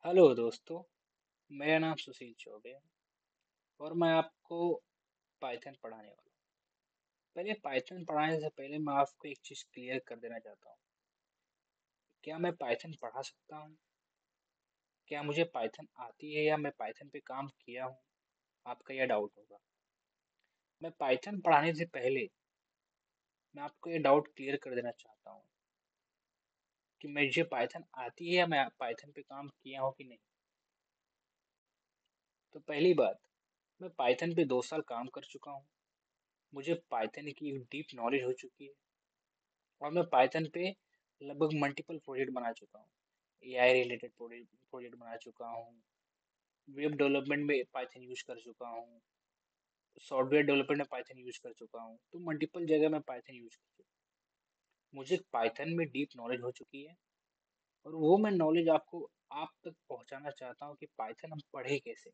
Hello दोस्तों। मेरा नाम सुशील चौबे है और मैं आपको पाइथन पढ़ाने वाला हूँ। पहले पाइथन पढ़ाने से पहले मैं आपको एक चीज़ क्लियर कर देना चाहता हूँ। क्या मैं पाइथन पढ़ा सकता हूँ? क्या मुझे पाइथन आती है या मैं पाइथन पे काम किया हूँ? आपका यह डाउट होगा। मैं पाइथन पढ़ाने से पहले मैं आपको ये डाउट क्लियर कर देना चाहता हूँ कि मुझे पाइथन आती है या मैं पाइथन पे काम किया हूँ कि नहीं। तो पहली बात, मैं पाइथन पे 2 साल काम कर चुका हूँ। मुझे पाइथन की डीप नॉलेज हो चुकी है और मैं पाइथन पे लगभग मल्टीपल प्रोजेक्ट बना चुका हूँ। एआई रिलेटेड प्रोजेक्ट बना चुका हूँ। वेब डेवलपमेंट में पाइथन यूज कर चुका हूँ। सॉफ्टवेयर डेवलपमेंट में पाइथन यूज कर चुका हूँ। तो मल्टीपल जगह मैं पाइथन यूज कर चुका हूँ। मुझे पाइथन में डीप नॉलेज हो चुकी है और वो मैं नॉलेज आपको आप तक पहुंचाना चाहता हूँ कि पाइथन हम पढ़े कैसे।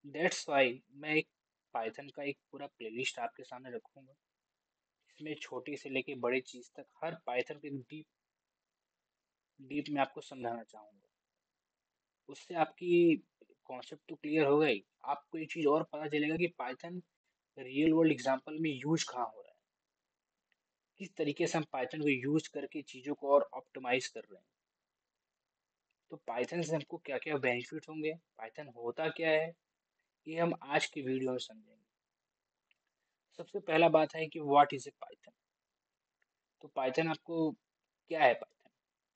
दैट्स वाई मैं एक पाइथन का एक पूरा प्लेलिस्ट आपके सामने रखूंगा। इसमें छोटी से लेके बड़ी चीज तक हर पाइथन के डीप डीप में आपको समझाना चाहूंगा। उससे आपकी कॉन्सेप्ट तो क्लियर हो गई। आपको ये चीज़ और पता चलेगा कि पाइथन रियल वर्ल्ड एग्जांपल में यूज कहाँ हो रहा है, किस तरीके से हम पाइथन को यूज करके चीज़ों को और ऑप्टिमाइज कर रहे हैं। तो पाइथन से हमको क्या क्या बेनिफिट होंगे, पाइथन होता क्या है, ये हम आज की वीडियो में समझेंगे। सबसे पहला बात है कि व्हाट इज ए पाइथन। तो पाइथन आपको क्या है? पाइथन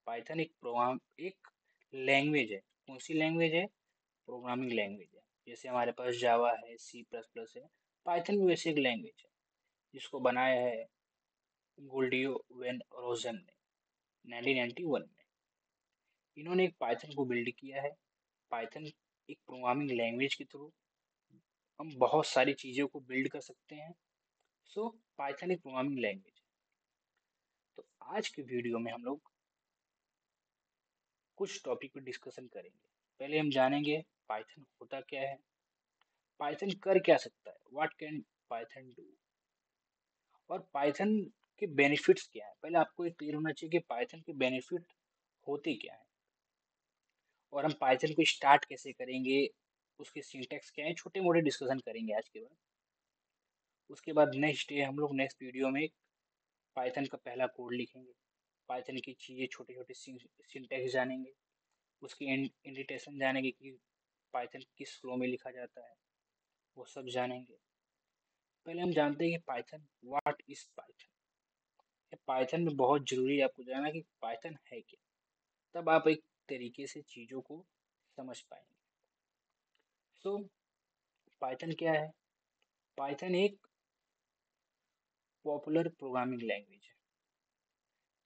पाइथन एक प्रोग्राम एक लैंग्वेज है। कौन सी लैंग्वेज है? प्रोग्रामिंग लैंग्वेज है। जैसे हमारे पास जावा है, सी प्लस प्लस है, पाइथन भी वैसे एक लैंग्वेज है जिसको बनाया है गोल्डियो वेन रोजन ने 1991 में। इन्होंने एक पाइथन को बिल्ड किया है। पाइथन एक प्रोग्रामिंग लैंग्वेज के थ्रू हम बहुत सारी चीज़ों को बिल्ड कर सकते हैं। सो पाइथन एक प्रोग्रामिंग लैंग्वेज है। तो आज के वीडियो में हम लोग कुछ टॉपिक पर डिस्कशन करेंगे। पहले हम जानेंगे पाइथन होता क्या है, पाइथन कर क्या सकता है, व्हाट कैन पाइथन डू, और पाइथन के बेनिफिट्स क्या है। पहले आपको ये क्लियर होना चाहिए कि पाइथन के बेनिफिट होते क्या है और हम पाइथन को स्टार्ट कैसे करेंगे, उसके सिंटैक्स क्या है, छोटे मोटे डिस्कशन करेंगे आज के बाद। उसके बाद नेक्स्ट डे हम लोग नेक्स्ट वीडियो में पाइथन का पहला कोड लिखेंगे। पाइथन की चीज़ें छोटे छोटे सिंटैक्स जानेंगे। उसकी इंडिटेशन जानेंगे कि पाइथन किस फ्लो में लिखा जाता है, वो सब जानेंगे। पहले हम जानते हैं कि Python, what is Python. Python में बहुत जरूरी है आपको जानना कि पाइथन है क्या, तब आप एक तरीके से चीज़ों को समझ पाएंगे। सो पाइथन क्या है? पाइथन एक पॉपुलर प्रोग्रामिंग लैंग्वेज है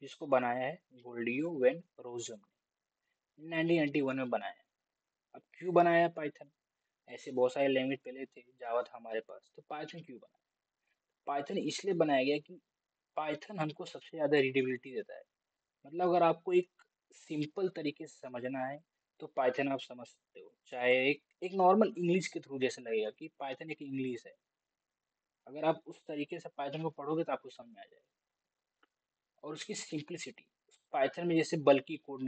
जिसको बनाया है गोल्डियो वेन रोजम ने 1991 में बनाया है। अब क्यों बनाया पाइथन? ऐसे बहुत सारे लैंग्वेज पहले थे, जावा था हमारे पास, तो पाइथन क्यों बनाया? पाइथन इसलिए बनाया गया कि पाइथन हमको सबसे ज़्यादा रीडेबिलिटी देता है। मतलब अगर आपको एक सिंपल तरीके से समझना है तो पाइथन आप समझ सकते हो, चाहे एक एक नॉर्मल इंग्लिश के थ्रू जैसे लगेगा कि पाइथन एक इंग्लिश है। अगर आप उस तरीके से पाइथन को पढ़ोगे तो आपको समझ में आ जाएगा। और उसकी सिंप्लिसिटी, पाइथन में जैसे बल्कि कोड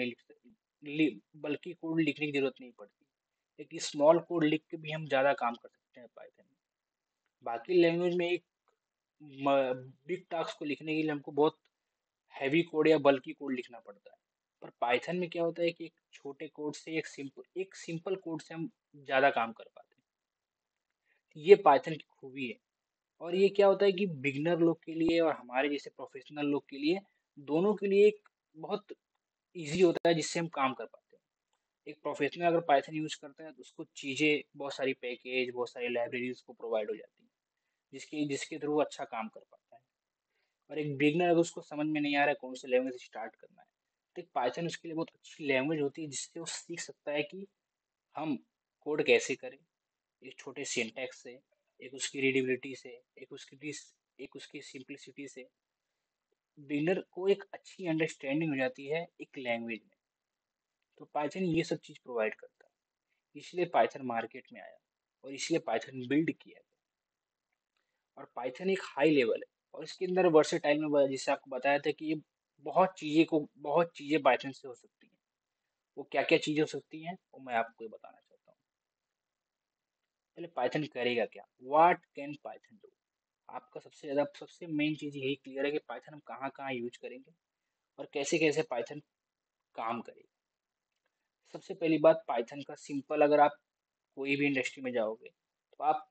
लिखने की जरूरत नहीं पड़ती। एक स्मॉल कोड लिख के भी हम ज़्यादा काम कर सकते हैं पाइथन में। बाकी लैंग्वेज में एक बिग टास्क को लिखने के लिए हमको बहुत हैवी कोड या बल्कि कोड लिखना पड़ता है। पर पाइथन में क्या होता है कि एक छोटे कोड से एक सिंपल कोड से हम ज़्यादा काम कर पाते हैं। ये पाइथन की खूबी है। और ये क्या होता है कि बिगनर लोग के लिए और हमारे जैसे प्रोफेशनल लोग के लिए, दोनों के लिए एक बहुत इजी होता है जिससे हम काम कर पाते हैं। एक प्रोफेशनल अगर पाइथन यूज करता है तो उसको चीज़ें, बहुत सारी पैकेज, बहुत सारी लाइब्रेरीज को प्रोवाइड हो जाती है जिसके जिसके थ्रू वो अच्छा काम कर पाता है। और एक बिगनर अगर उसको समझ में नहीं आ रहा है कौन से लैंग्वेज से स्टार्ट करना है, तो एक पाइथन उसके लिए बहुत अच्छी लैंग्वेज होती है जिससे वो सीख सकता है कि हम कोड कैसे करें, एक छोटे सिंटैक्स से, एक उसकी रीडेबिलिटी से, एक उसकी सिंप्लिसिटी से बिगिनर को एक अच्छी अंडरस्टैंडिंग हो जाती है एक लैंग्वेज में। तो पाइथन ये सब चीज़ प्रोवाइड करता है, इसलिए पाइथन मार्केट में आया और इसलिए पाइथन बिल्ड किया गया। और पाइथन एक हाई लेवल है और इसके अंदर वर्सेटाइल में, जैसे आपको बताया था कि ये बहुत चीज़ें पाइथन से हो सकती हैं। वो क्या क्या चीज़ें हो सकती हैं वो मैं आपको ये बताना चाहता हूँ। पहले पाइथन करेगा क्या, व्हाट कैन पाइथन डू। आपका सबसे मेन चीज़ यही क्लियर है कि पाइथन हम कहाँ कहाँ यूज करेंगे और कैसे कैसे पाइथन काम करेगा। सबसे पहली बात, पाइथन का सिंपल, अगर आप कोई भी इंडस्ट्री में जाओगे तो आप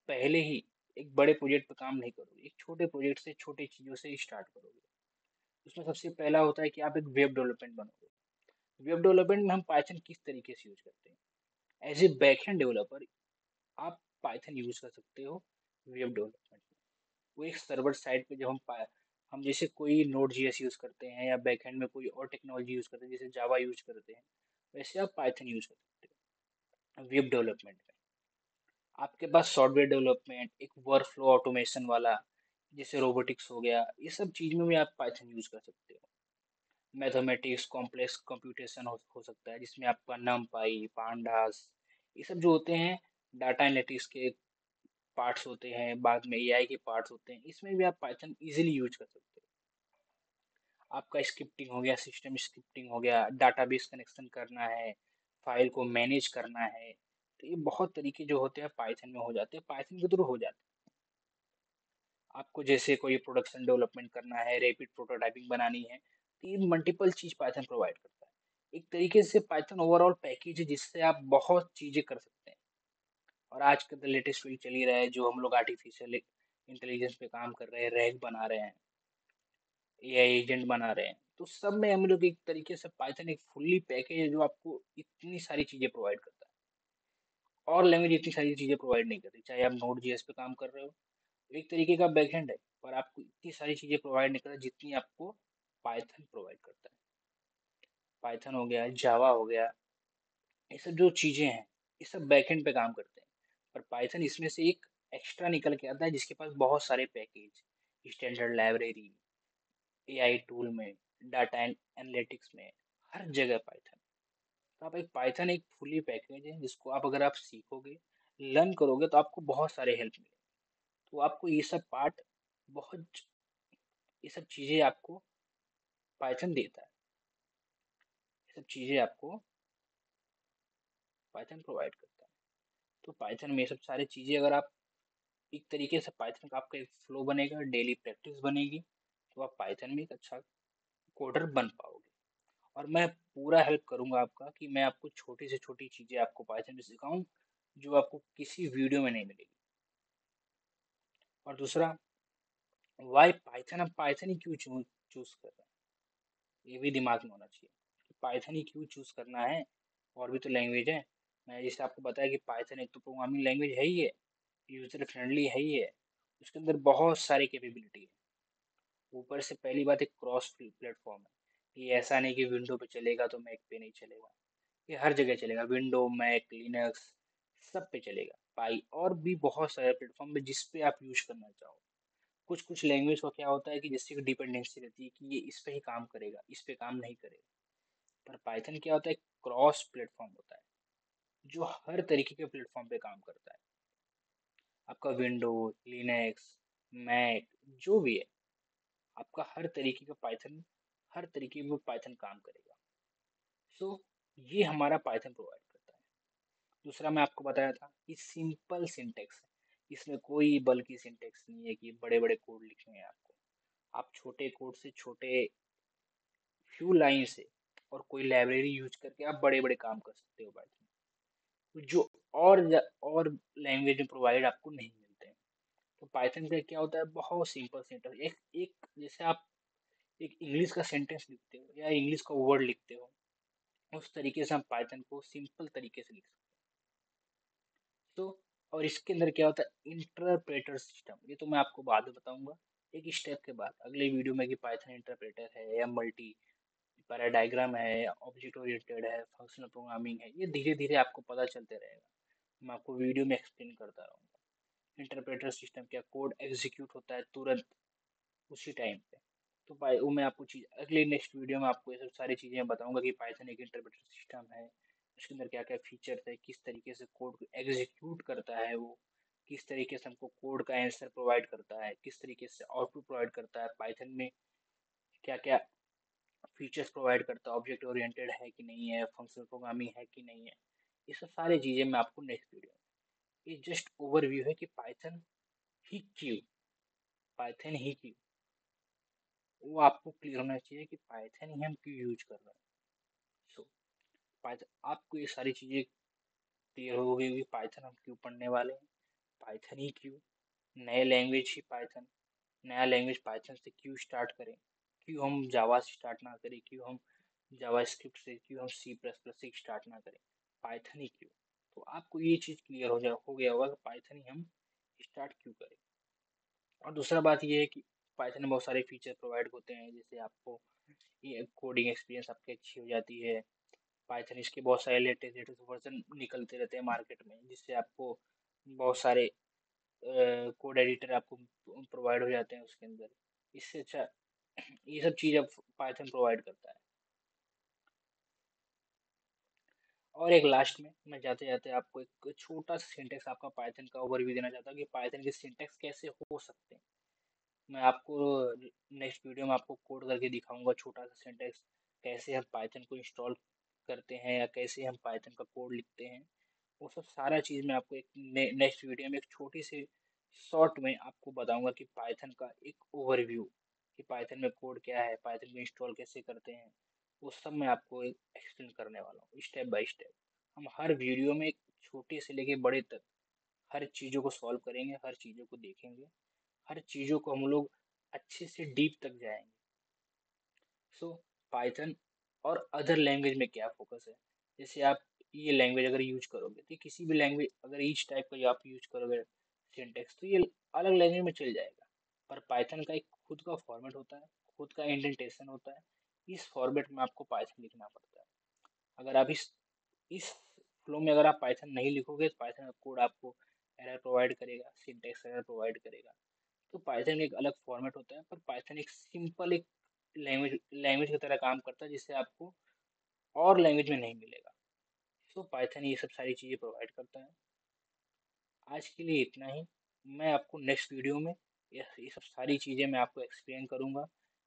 पहले ही एक बड़े प्रोजेक्ट पे काम नहीं करोगे, एक छोटे प्रोजेक्ट से छोटी चीज़ों से स्टार्ट करोगे। उसमें सबसे पहला होता है कि आप एक वेब डेवलपमेंट बनोगे। वेब डेवलपमेंट में हम पाइथन किस तरीके से यूज करते हैं, एज ए बैकएंड डेवलपर आप पाइथन यूज कर सकते हो वेब डेवलपमेंट में। वो एक सर्वर साइड पे जब हम जैसे कोई नोड जीएस यूज करते हैं या बैकएंड में कोई और टेक्नोलॉजी यूज करते हैं जैसे जावा यूज करते हैं, वैसे आप पाइथन यूज कर सकते हो वेब डेवलपमेंट में। आपके पास सॉफ्टवेयर डेवलपमेंट, एक वर्क फ्लो ऑटोमेशन वाला जैसे रोबोटिक्स हो गया, ये सब चीज में भी आप पाइथन यूज कर सकते हो। मैथमेटिक्स, कॉम्प्लेक्स कंप्यूटेशन हो सकता है जिसमें आपका नमपाई, पांडास, ये सब जो होते हैं डाटा एनालिटिक्स के पार्ट्स होते हैं, बाद में एआई के पार्ट्स होते हैं, इसमें भी आप पाइथन इजीली यूज कर सकते हो। आपका स्क्रिप्टिंग हो गया, सिस्टम स्क्रिप्टिंग हो गया, डाटाबेस कनेक्शन करना है, फाइल को मैनेज करना है, तो ये बहुत तरीके जो होते हैं पाइथन में हो जाते हैं, पाइथन के थ्रू हो जाते हैं। आपको जैसे कोई प्रोडक्शन डेवलपमेंट करना है, रैपिड प्रोटोटाइपिंग बनानी है, तो ये मल्टीपल चीज पाइथन प्रोवाइड करता है। एक तरीके से पाइथन ओवरऑल पैकेज है जिससे आप बहुत चीजें कर सकते हैं। और आज का तो लेटेस्ट फील्ड चल ही रहा है जो हम लोग आर्टिफिशियल इंटेलिजेंस पे काम कर रहे हैं, रैग बना रहे हैं, एआई एजेंट बना रहे हैं, तो सब में हम लोग एक तरीके से पाइथन एक फुल्ली पैकेज है जो आपको इतनी सारी चीजें प्रोवाइड करता है। और लैंग्वेज इतनी सारी चीजें प्रोवाइड नहीं करती, चाहे आप नोड जेएस पे काम कर रहे हो, एक तरीके का बैकएंड है, पर आपको इतनी सारी चीजें प्रोवाइड नहीं करता जितनी आपको पाइथन प्रोवाइड करता है। पाइथन हो गया, जावा हो गया, ये सब जो चीजें हैं ये सब बैकएंड पे काम करते हैं, पर पाइथन इसमें से एक एक्स्ट्रा निकल के आता है जिसके पास बहुत सारे package, standard library, AI tool में, डाटा एनालिटिक्स में, हर जगह पाइथन। तो आप एक पाइथन एक फुली पैकेज है जिसको आप अगर आप सीखोगे, लर्न करोगे तो आपको बहुत सारे हेल्प मिलेंगे। तो आपको ये सब पार्ट बहुत, ये सब चीज़ें आपको पाइथन देता है, ये सब चीज़ें आपको पाइथन प्रोवाइड करता है। तो पाइथन में ये सब सारी चीज़ें अगर आप एक तरीके से पाइथन का आपका एक फ्लो बनेगा, डेली प्रैक्टिस बनेगी, तो आप पाइथन में एक अच्छा कोडर बन पाओगे। और मैं पूरा हेल्प करूंगा आपका कि मैं आपको छोटी से छोटी चीज़ें आपको पाइथन में सिखाऊं जो आपको किसी वीडियो में नहीं मिलेगी। और दूसरा, वाई पाइथन, हम पाइथन ही क्यों चूज कर रहे हैं, ये भी दिमाग में होना चाहिए कि पाइथन ही क्यों चूज करना है। और भी तो लैंग्वेज है। मैं जैसे आपको बताया कि पाइथन एक तो प्रोग्रामिंग लैंग्वेज है ही है, यूजर फ्रेंडली है ही है, उसके अंदर बहुत सारी कैपेबिलिटी है। ऊपर से पहली बात एक क्रॉस प्लेटफॉर्म है, ये ऐसा नहीं कि विंडो पे चलेगा तो मैक पे नहीं चलेगा, ये हर जगह चलेगा, विंडो, मैक, लिनक्स, सब पे चलेगा पाई। और भी बहुत सारे प्लेटफॉर्म है जिस पे आप यूज करना चाहो। कुछ कुछ लैंग्वेज का क्या होता है कि जैसे कि डिपेंडेंसी रहती है कि ये इस पे ही काम करेगा, इस पे काम नहीं करेगा। पर पाइथन क्या होता है, क्रॉस प्लेटफॉर्म होता है जो हर तरीके के प्लेटफॉर्म पे काम करता है। आपका विंडो, लिनक्स, मैक, जो भी है, आपका हर तरीके का पाइथन, हर तरीके में पाइथन काम करेगा। सो ये हमारा पाइथन प्रोवाइड करता है। दूसरा मैं आपको बताया था कि सिंपल सिंटेक्स है, इसमें कोई बल्कि सिंटेक्स नहीं है कि बड़े बड़े कोड लिखने हैं आपको। आप छोटे कोड से, छोटे फ्यू लाइन से और कोई लाइब्रेरी यूज करके आप बड़े बड़े काम कर सकते हो पाइथन, जो और लैंग्वेज में प्रोवाइड आपको नहीं मिलते हैं। तो पाइथन का क्या होता है, बहुत सिंपल सिंटेक्स, एक एक जैसे आप एक इंग्लिश का सेंटेंस लिखते हो या इंग्लिश का वर्ड लिखते हो, उस तरीके से हम पाइथन को सिंपल तरीके से लिख सकते हैं। तो और इसके अंदर क्या होता है, इंटरप्रेटर सिस्टम, ये तो मैं आपको बाद में बताऊंगा एक स्टेप के बाद अगले वीडियो में कि पाइथन इंटरप्रेटर है या मल्टी पैराडाइग्राम है या ऑब्जेक्ट ओरिएंटेड है, फंक्शनल प्रोग्रामिंग है, ये धीरे धीरे आपको पता चलते रहेगा, मैं आपको वीडियो में एक्सप्लेन करता रहूँगा। इंटरप्रेटर सिस्टम क्या, कोड एग्जीक्यूट होता है तुरंत उसी टाइम पे। तो भाई वो मैं आपको चीज़ अगले नेक्स्ट वीडियो में आपको ये सब सारी चीज़ें बताऊंगा कि पाइथन एक इंटरप्रेटर सिस्टम है, उसके अंदर क्या क्या फीचर्स है, किस तरीके से कोड को एग्जीक्यूट करता है वो, किस तरीके से हमको कोड का आंसर प्रोवाइड करता है, किस तरीके से आउटपुट प्रोवाइड करता है पाइथन में, क्या क्या फीचर्स प्रोवाइड करता है, ऑब्जेक्ट ओरिएंटेड है कि नहीं है, फंक्शनल प्रोग्रामिंग है कि नहीं है, ये सब सारी चीज़ें मैं आपको नेक्स्ट वीडियो में, ये जस्ट ओवरव्यू है कि पाइथन ही क्यों, वो आपको क्लियर होना चाहिए कि पाइथन ही हम क्यों यूज कर रहे हैं। सो पाइथन आपको ये सारी चीज़ें क्लियर हो गई होगी, पाइथन हम क्यों पढ़ने वाले हैं, पाइथन ही क्यों, नए लैंग्वेज ही पाइथन, नया लैंग्वेज पाइथन से क्यों स्टार्ट करें, क्यों हम जावा से स्टार्ट ना करें, क्यों हम जावा स्क्रिप्ट से, क्यों हम C++ से स्टार्ट ना करें, पाइथन ही क्यों। तो आपको ये चीज़ क्लियर हो गया होगा कि पाइथन ही हम स्टार्ट क्यों करें। और दूसरा बात ये है कि पाइथन में बहुत सारे फीचर प्रोवाइड होते हैं, जैसे आपको ये कोडिंग एक्सपीरियंस आपकी अच्छी हो जाती है। पाइथन इसके बहुत सारे लेटेस्ट लेटेस्ट वर्जन निकलते रहते हैं मार्केट में, जिससे आपको बहुत सारे कोड एडिटर आपको प्रोवाइड हो जाते हैं उसके अंदर। इससे अच्छा ये सब चीज़ अब पाइथन प्रोवाइड करता है। और एक लास्ट में मैं जाते जाते आपको एक छोटा सा सिंटेक्स आपका पाइथन का ओवरव्यू देना चाहता हूँ कि पाइथन के सिंटेक्स कैसे हो सकते हैं। मैं आपको नेक्स्ट वीडियो में आपको कोड करके दिखाऊंगा छोटा सा सिंटेक्स, कैसे हम पाइथन को इंस्टॉल करते हैं या कैसे हम पाइथन का कोड लिखते हैं। वो सब सारा चीज़ मैं आपको एक नेक्स्ट वीडियो में एक छोटी सी शॉर्ट में आपको बताऊंगा कि पाइथन का एक ओवरव्यू, कि पाइथन में कोड क्या है, पाइथन को इंस्टॉल कैसे करते हैं, वो सब मैं आपको एक्सप्लेन करने वाला हूँ स्टेप बाय स्टेप। हम हर वीडियो में एक छोटे से लेके बड़े तक हर चीज़ों को सॉल्व करेंगे, हर चीज़ों को देखेंगे, हर चीज़ों को हम लोग अच्छे से डीप तक जाएंगे। सो पाइथन और अदर लैंग्वेज में क्या फोकस है, जैसे आप ये लैंग्वेज अगर यूज करोगे तो किसी भी लैंग्वेज अगर ईच टाइप का आप यूज करोगे सिंटेक्स तो ये अलग लैंग्वेज में चल जाएगा, पर पाइथन का एक खुद का फॉर्मेट होता है, खुद का इंडेंटेशन होता है, इस फॉर्मेट में आपको पाइथन लिखना पड़ता है। अगर आप इस फ्लो में अगर आप पाइथन नहीं लिखोगे तो पाइथन का कोड आपको एरर प्रोवाइड करेगा, सिंटेक्स एरर प्रोवाइड करेगा। तो पाइथन एक अलग फॉर्मेट होता है, पर पाइथन एक सिंपल एक लैंग्वेज की तरह काम करता है, जिससे आपको और लैंग्वेज में नहीं मिलेगा। सो पाइथन ये सब सारी चीज़ें प्रोवाइड करता है। आज के लिए इतना ही। मैं आपको नेक्स्ट वीडियो में ये सब सारी चीज़ें मैं आपको एक्सप्लेन करूँगा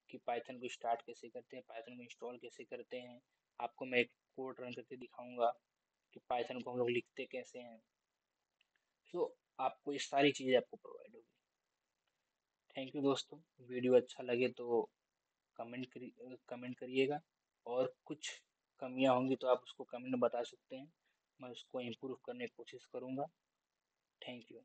कि पाइथन को स्टार्ट कैसे करते हैं, पाइथन को इंस्टॉल कैसे करते हैं। आपको मैं एक कोड रन करके दिखाऊंगा कि पाइथन को हम लोग लिखते कैसे हैं। सो आपको ये सारी चीज़ें आपको प्रोवाइड होगी। थैंक यू दोस्तों। वीडियो अच्छा लगे तो कमेंट करिएगा, और कुछ कमियां होंगी तो आप उसको कमेंट में बता सकते हैं, मैं उसको इम्प्रूव करने की कोशिश करूँगा। Thank you.